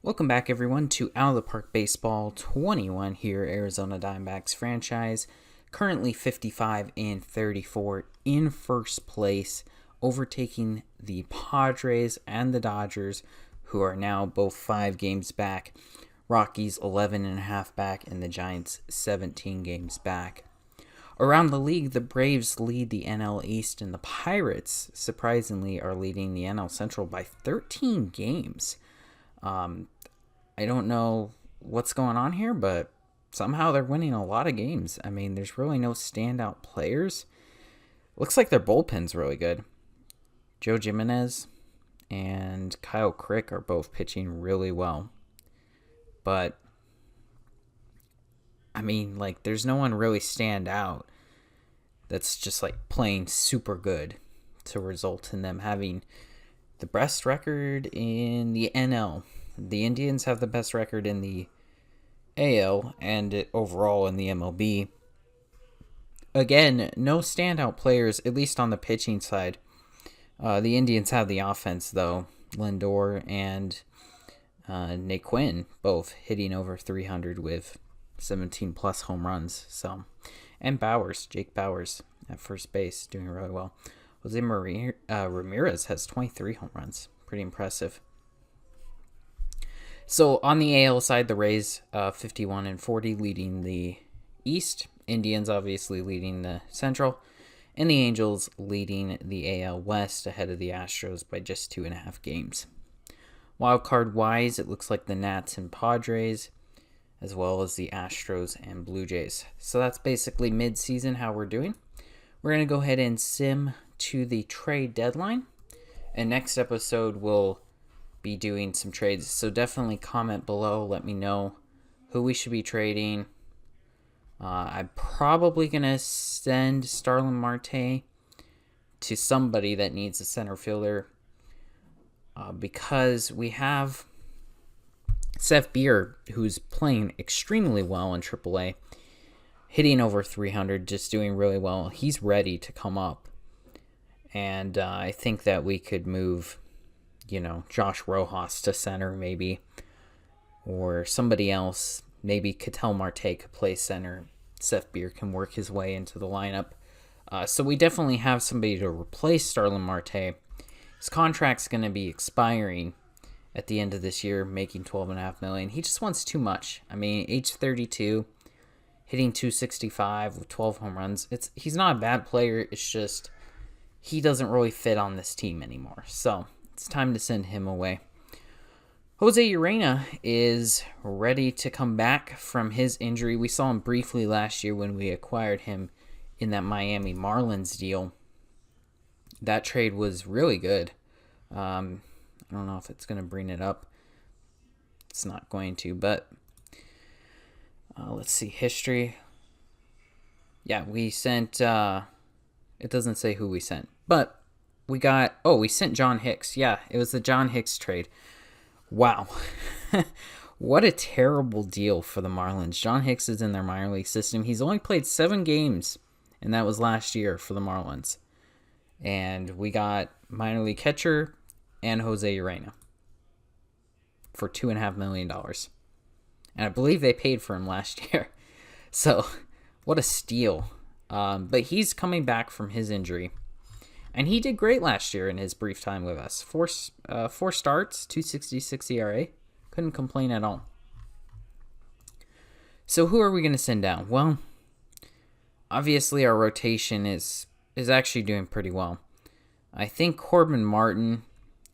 Welcome back, everyone, to Out of the Park Baseball 21 here, Arizona Diamondbacks franchise. Currently 55-34 in first place, overtaking the Padres and the Dodgers, who are now both 5 games back. Rockies 11.5 back, and the Giants 17 games back. Around the league, the Braves lead the NL East, and the Pirates, surprisingly, are leading the NL Central by 13 games. I don't know what's going on here, but somehow they're winning a lot of games. I mean, there's really no standout players. Looks like their bullpen's really good. Joe Jimenez and Kyle Crick are both pitching really well. But, I mean, there's no one really stand out that's just, playing super good to result in them having the best record in the NL. The Indians have the best record in the AL and overall in the MLB. Again, no standout players, at least on the pitching side. The Indians have the offense, though. Lindor and Naquin both hitting over 300 with 17-plus home runs. And Jake Bowers at first base, doing really well. Jose Ramirez has 23 home runs. Pretty impressive. So on the AL side, the Rays 51-40 leading the East. Indians obviously leading the Central. And the Angels leading the AL West ahead of the Astros by just 2.5 games. Wildcard-wise, it looks like the Nats and Padres, as well as the Astros and Blue Jays. So that's basically mid-season how we're doing. We're going to go ahead and sim to the trade deadline. And next episode, we'll be doing some trades. So definitely comment below. Let me know who we should be trading. I'm probably going to send Starlin Marte to somebody that needs a center fielder because we have Seth Beer, who's playing extremely well in AAA, hitting over 300, just doing really well. He's ready to come up. And I think that we could move, Josh Rojas to center maybe, or somebody else. Maybe Ketel Marte could play center. Seth Beer can work his way into the lineup. So we definitely have somebody to replace Starlin Marte. His contract's going to be expiring at the end of this year, making $12.5 million. He just wants too much. I mean, age 32, hitting 265 with 12 home runs. He's not a bad player. It's just he doesn't really fit on this team anymore. So it's time to send him away. Jose Urena is ready to come back from his injury. We saw him briefly last year when we acquired him in that Miami Marlins deal. That trade was really good. I don't know if it's going to bring it up. It's not going to, but let's see. History. Yeah, we sent... it doesn't say who we sent, but we sent John Hicks. Yeah, it was the John Hicks trade. Wow. What a terrible deal for the Marlins. John Hicks is in their minor league system. He's only played 7 games, and that was last year for the Marlins. And we got minor league catcher and Jose Urena for $2.5 million. And I believe they paid for him last year. So, what a steal. But he's coming back from his injury. And he did great last year in his brief time with us. Four starts, 2.66 ERA. Couldn't complain at all. So who are we going to send down? Well, obviously our rotation is actually doing pretty well. I think Corbin Martin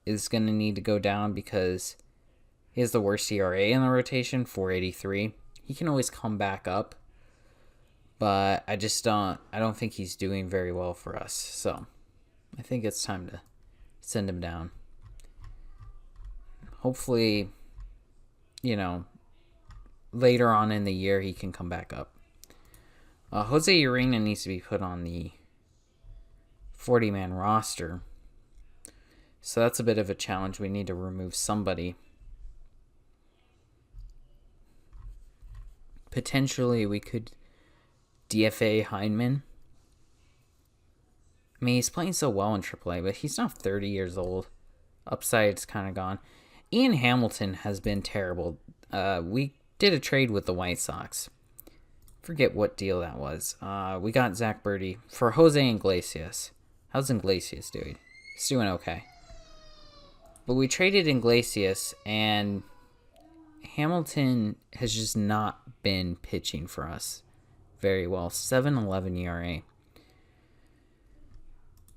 is going to need to go down because he has the worst ERA in the rotation, 4.83. He can always come back up. But I don't think he's doing very well for us. So I think it's time to send him down. Hopefully, later on in the year he can come back up. Jose Urena needs to be put on the 40-man roster. So that's a bit of a challenge. We need to remove somebody. Potentially we could DFA Heineman. I mean, he's playing so well in AAA, but he's not 30 years old. Upside's kind of gone. Ian Hamilton has been terrible. We did a trade with the White Sox. Forget what deal that was. We got Zach Birdie for Jose Iglesias. How's Iglesias doing? He's doing okay. But we traded Iglesias, and Hamilton has just not been pitching for us very well. 7.11 ERA.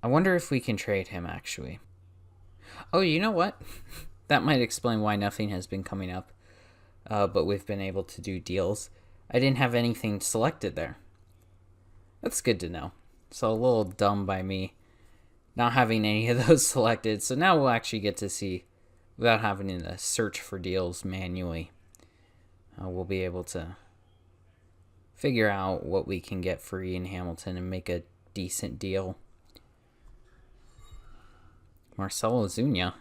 I wonder if we can trade him, actually. Oh, you know what? That might explain why nothing has been coming up. But we've been able to do deals. I didn't have anything selected there. That's good to know. So a little dumb by me not having any of those selected. So now we'll actually get to see without having to search for deals manually. We'll be able to figure out what we can get for Ian Hamilton and make a decent deal. Marcelo Ozuna.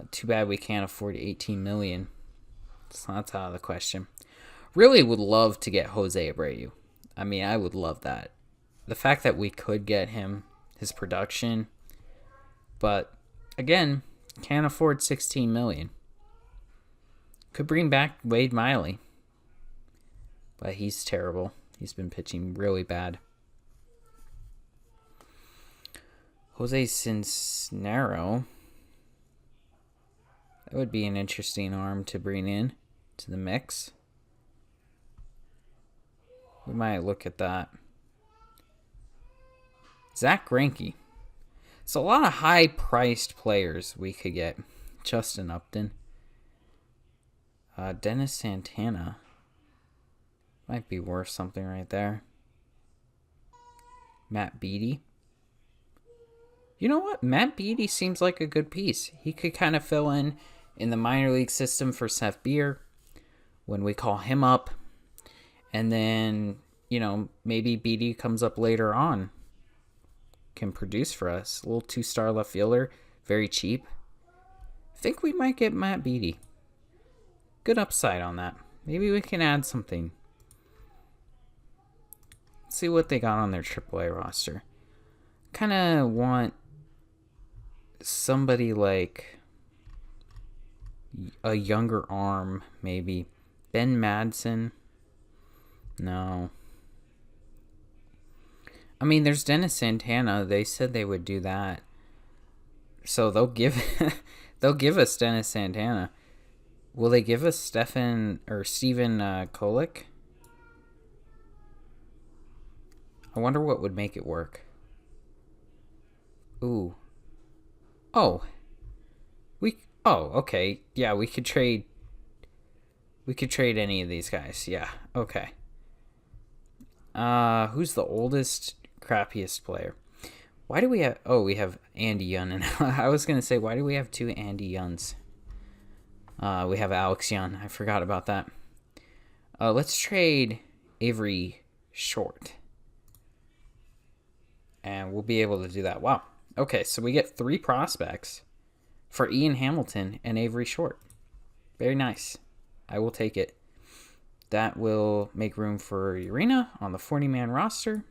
Too bad we can't afford $18 million. So that's out of the question. Really would love to get Jose Abreu. I mean, I would love that. The fact that we could get him, his production, but again, can't afford $16 million. Could bring back Wade Miley, but he's terrible. He's been pitching really bad. Jose Cincinnaro. That would be an interesting arm to bring in to the mix. We might look at that. Zach Greinke. So a lot of high-priced players we could get. Justin Upton. Dennis Santana. Might be worth something right there. Matt Beattie. You know what? Matt Beattie seems like a good piece. He could kind of fill in the minor league system for Seth Beer when we call him up. And then, maybe Beattie comes up later on. Can produce for us. A little 2-star left fielder. Very cheap. I think we might get Matt Beattie. Good upside on that. Maybe we can add something. Let's see what they got on their AAA roster. Kind of want somebody like a younger arm, maybe. Ben Madsen. No. I mean, there's Dennis Santana. They said they would do that. So they'll give us Dennis Santana. Will they give us Stephen Kolick? I wonder what would make it work. Ooh. Oh. Okay. Yeah, we could trade any of these guys. Yeah. Okay. Who's the oldest, crappiest player? Why do we have... Oh, we have Andy Young. And I was going to say, why do we have two Andy Youngs? We have Alex Young. I forgot about that. Let's trade Avery Short. And we'll be able to do that. Wow. Okay, so we get 3 prospects for Ian Hamilton and Avery Short. Very nice. I will take it. That will make room for Urena on the 40-man roster.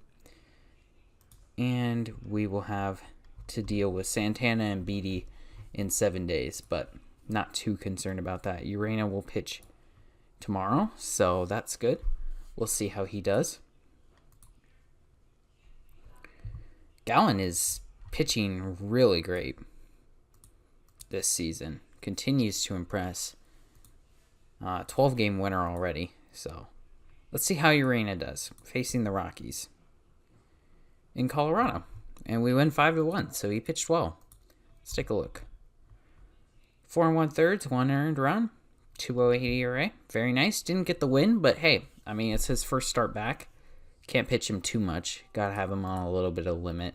And we will have to deal with Santana and Beattie in 7 days, but not too concerned about that. Urena will pitch tomorrow, so that's good. We'll see how he does. Gallen is pitching really great this season. Continues to impress. 12-game winner already. So let's see how Urena does facing the Rockies in Colorado. And we win 5-1, so he pitched well. Let's take a look. 4 1/3, 1 earned run, 2.08 ERA. Very nice. Didn't get the win, but hey, I mean, it's his first start back. Can't pitch him too much. Got to have him on a little bit of limit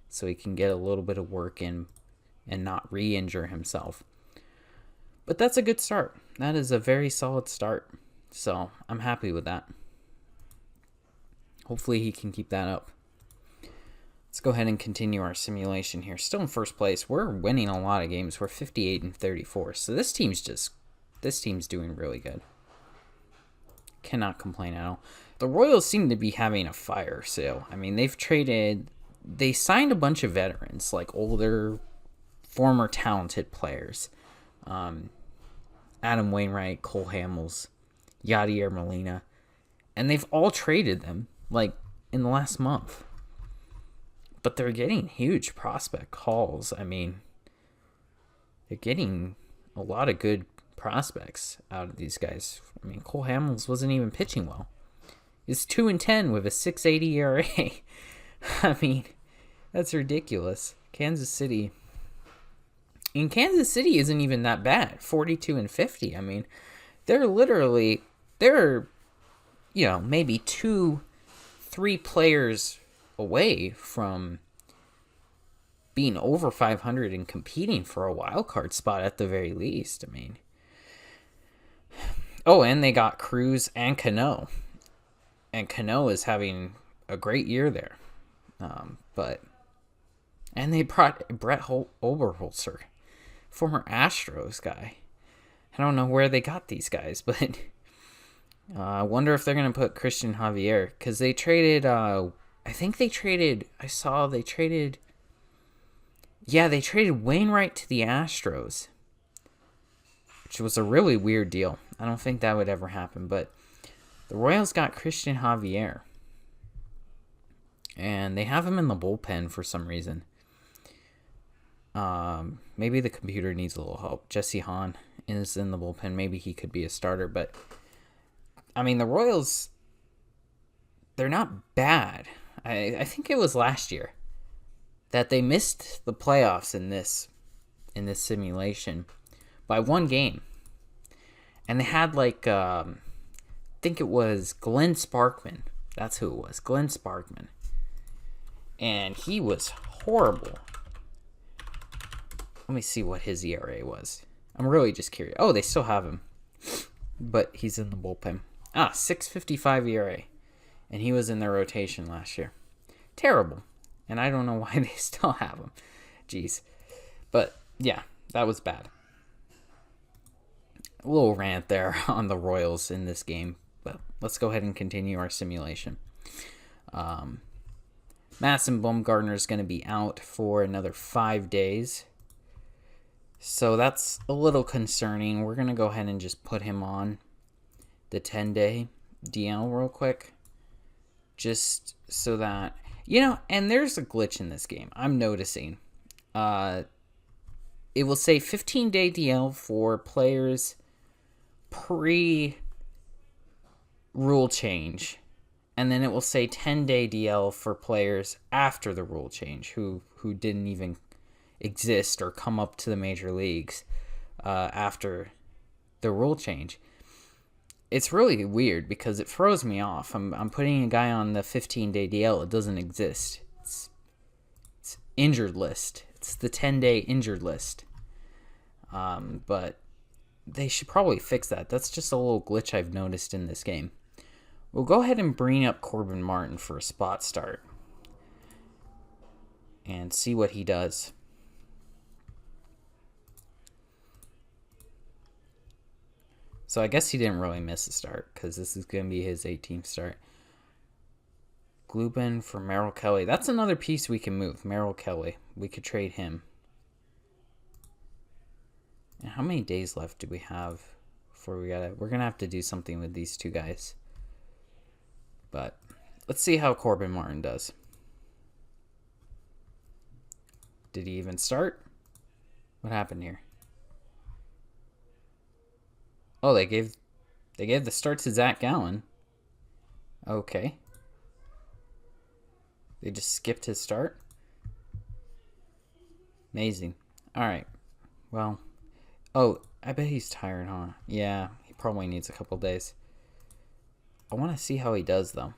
so he can get a little bit of work in and not re-injure himself. But that's a good start. That is a very solid start. So I'm happy with that. Hopefully he can keep that up. Let's go ahead and continue our simulation here. Still in first place. We're winning a lot of games. We're 58-34. So this team's doing really good. Cannot complain at all. The Royals seem to be having a fire sale. I mean, they signed a bunch of veterans, like older, former talented players. Adam Wainwright, Cole Hamels, Yadier Molina, and they've all traded them like in the last month. But they're getting huge prospect hauls. I mean, they're getting a lot of good prospects out of these guys. I mean, Cole Hamels wasn't even pitching well. He's 2-10 with a 6.80 ERA. I mean, that's ridiculous. Kansas City. And Kansas City isn't even that bad. 42-50. I mean, they're maybe 2-3 players away from being over 500 and competing for a wild card spot at the very least. I mean, and they got Cruz and Cano. And Cano is having a great year there. And they brought Brett Oberholzer, former Astros guy. I don't know where they got these guys, but I wonder if they're going to put Christian Javier, because they traded, they traded Wainwright to the Astros, which was a really weird deal. I don't think that would ever happen, but the Royals got Christian Javier, and they have him in the bullpen for some reason. Maybe the computer needs a little help. Jesse Hahn is in the bullpen. Maybe he could be a starter, but I mean, the Royals, they're not bad. I think it was last year that they missed the playoffs in this simulation by one game. And they had I think it was Glenn Sparkman. That's who it was, Glenn Sparkman. And he was horrible. Let me see what his ERA was. I'm really just curious. Oh, they still have him. But he's in the bullpen. 6.55 ERA. And he was in their rotation last year. Terrible. And I don't know why they still have him. Jeez. But, yeah, that was bad. A little rant there on the Royals in this game. But let's go ahead and continue our simulation. Madison Bumgarner is going to be out for another 5 days. So that's a little concerning. We're going to go ahead and just put him on the 10-day DL real quick. Just so that, and there's a glitch in this game. I'm noticing. It will say 15-day DL for players pre-rule change. And then it will say 10-day DL for players after the rule change who didn't even exist or come up to the major leagues after the rule change. It's really weird because it throws me off. I'm putting a guy on the 15-day DL. It doesn't exist. It's injured list. It's the 10-day injured list. But they should probably fix that. That's just a little glitch I've noticed in this game. We'll go ahead and bring up Corbin Martin for a spot start and see what he does. So I guess he didn't really miss a start because this is going to be his 18th start. Glubin for Merrill Kelly. That's another piece we can move. Merrill Kelly. We could trade him. And how many days left do we have before we're going to have to do something with these two guys. But let's see how Corbin Martin does. Did he even start? What happened here? Oh, they gave the start to Zach Gallen. Okay. They just skipped his start. Amazing. All right. Well, I bet he's tired, huh? Yeah, he probably needs a couple days. I want to see how he does, though.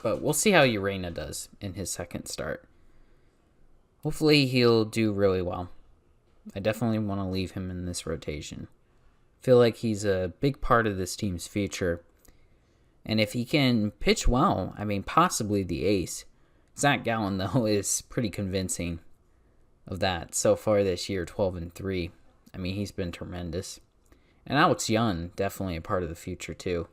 But we'll see how Urena does in his second start. Hopefully he'll do really well. I definitely want to leave him in this rotation. Feel like he's a big part of this team's future. And if he can pitch well, I mean, possibly the ace. Zach Gallen, though, is pretty convincing of that so far this year, 12-3. I mean, he's been tremendous. And Alex Young, definitely a part of the future, too.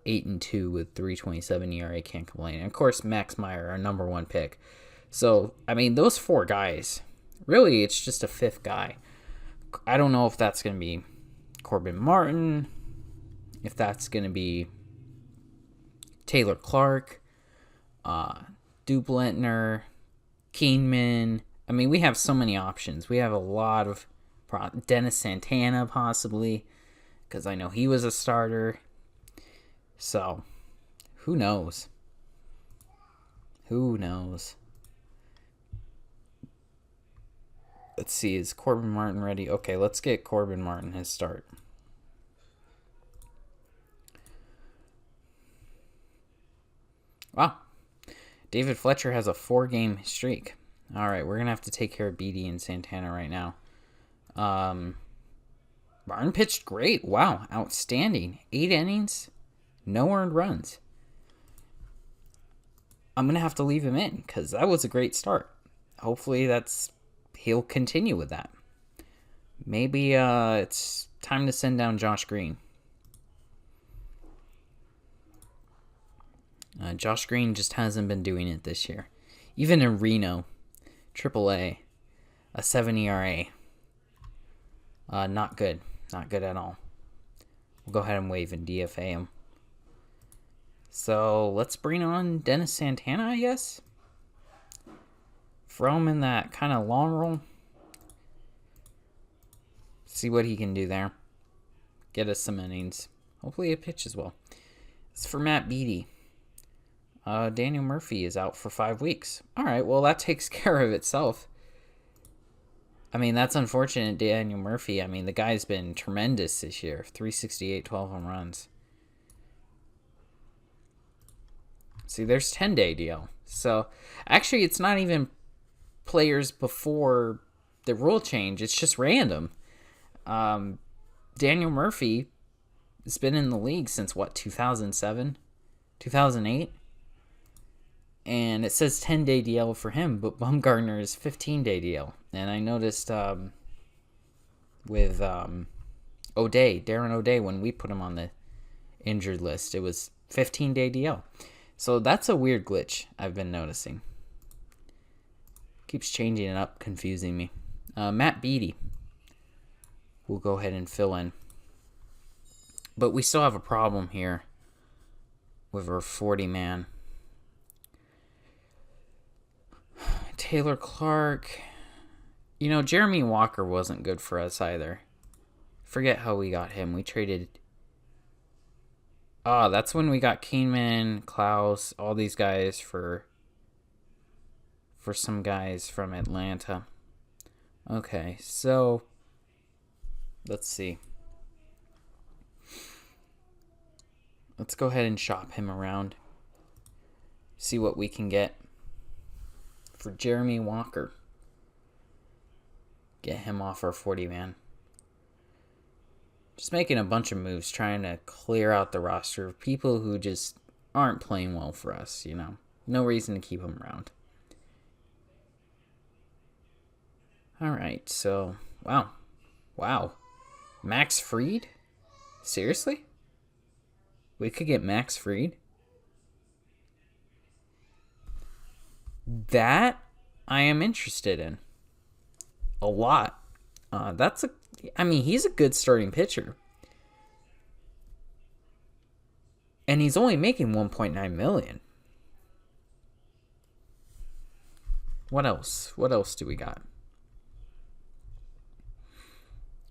8-2 with 3.27 ERA, can't complain. And, of course, Max Meyer, our number one pick. So, I mean, those 4 guys, really, it's just a 5th guy. I don't know if that's going to be Corbin Martin, if that's going to be Taylor Clark, Dublentner, Keenman. I mean, we have so many options. We have a lot of Dennis Santana, possibly, because I know he was a starter. So, who knows? Who knows? Let's see, is Corbin Martin ready? Okay, let's get Corbin Martin his start. Wow. David Fletcher has a 4-game streak. All right, we're going to have to take care of Beatty and Santana right now. Martin pitched great. Wow, outstanding. 8 innings, no earned runs. I'm going to have to leave him in because that was a great start. Hopefully he'll continue with that. Maybe it's time to send down Josh Green. Josh Green just hasn't been doing it this year. Even in Reno, AAA, a 7 ERA. Not good. Not good at all. We'll go ahead and waive and DFA him. So let's bring on Dennis Santana, I guess. Throw him in that kind of long roll. See what he can do there. Get us some innings. Hopefully it pitches well. As for Matt Beatty, Daniel Murphy is out for 5 weeks. All right, well, that takes care of itself. I mean, that's unfortunate, Daniel Murphy. I mean, the guy's been tremendous this year. 368, 12 home runs. See, there's 10-day deal. So, actually, it's not even players before the rule change. It's just random. Daniel Murphy has been in the league since, 2007? 2008? And it says 10-day DL for him, but Bumgarner's 15-day DL. And I noticed with Darren O'Day, when we put him on the injured list, it was 15-day DL. So that's a weird glitch I've been noticing. Keeps changing it up, confusing me. Matt Beatty will go ahead and fill in. But we still have a problem here with our 40-man. Taylor Clark. You know, Jeremy Walker wasn't good for us either. Forget how we got him. We traded... that's when we got Keenman, Klaus, all these guys for some guys from Atlanta. Okay, so let's see. Let's go ahead and shop him around. See what we can get for Jeremy Walker. Get him off our 40-man. Just making a bunch of moves, trying to clear out the roster of people who just aren't playing well for us, you know. No reason to keep them around. Alright, so, wow. Max Fried? Seriously? We could get Max Fried? That I am interested in. A lot. He's a good starting pitcher. And he's only making $1.9 million. What else? What else do we got?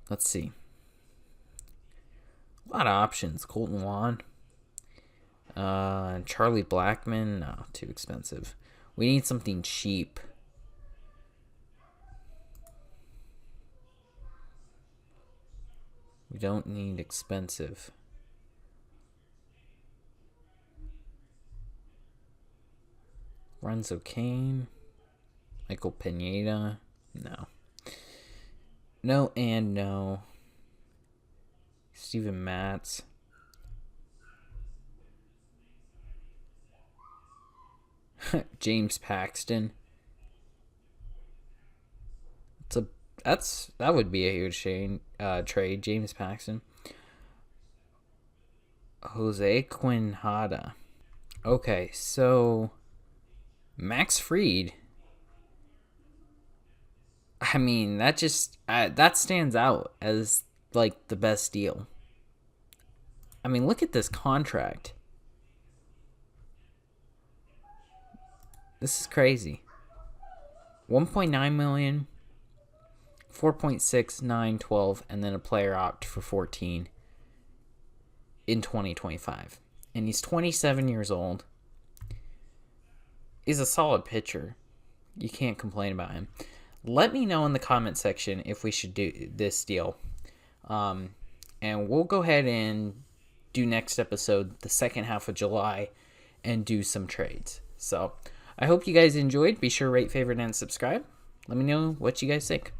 Let's see. A lot of options. Colton Wong. Charlie Blackmon. No, too expensive. We need something cheap. We don't need expensive. Renzo Kane. Michael Pineda. No. No and no. Steven Matz. James Paxton. That would be a huge trade. James Paxton. Jose Quinhada. Okay, so Max Fried I mean, that just that stands out as like the best deal. I mean, look at this contract. This is crazy. 1.9 million, 4.6, 9, 12, and then a player opt for 14 in 2025. And he's 27 years old. He's a solid pitcher. You can't complain about him. Let me know in the comment section if we should do this deal. And we'll go ahead and do next episode, the second half of July, and do some trades. So I hope you guys enjoyed. Be sure to rate, favorite, and subscribe. Let me know what you guys think.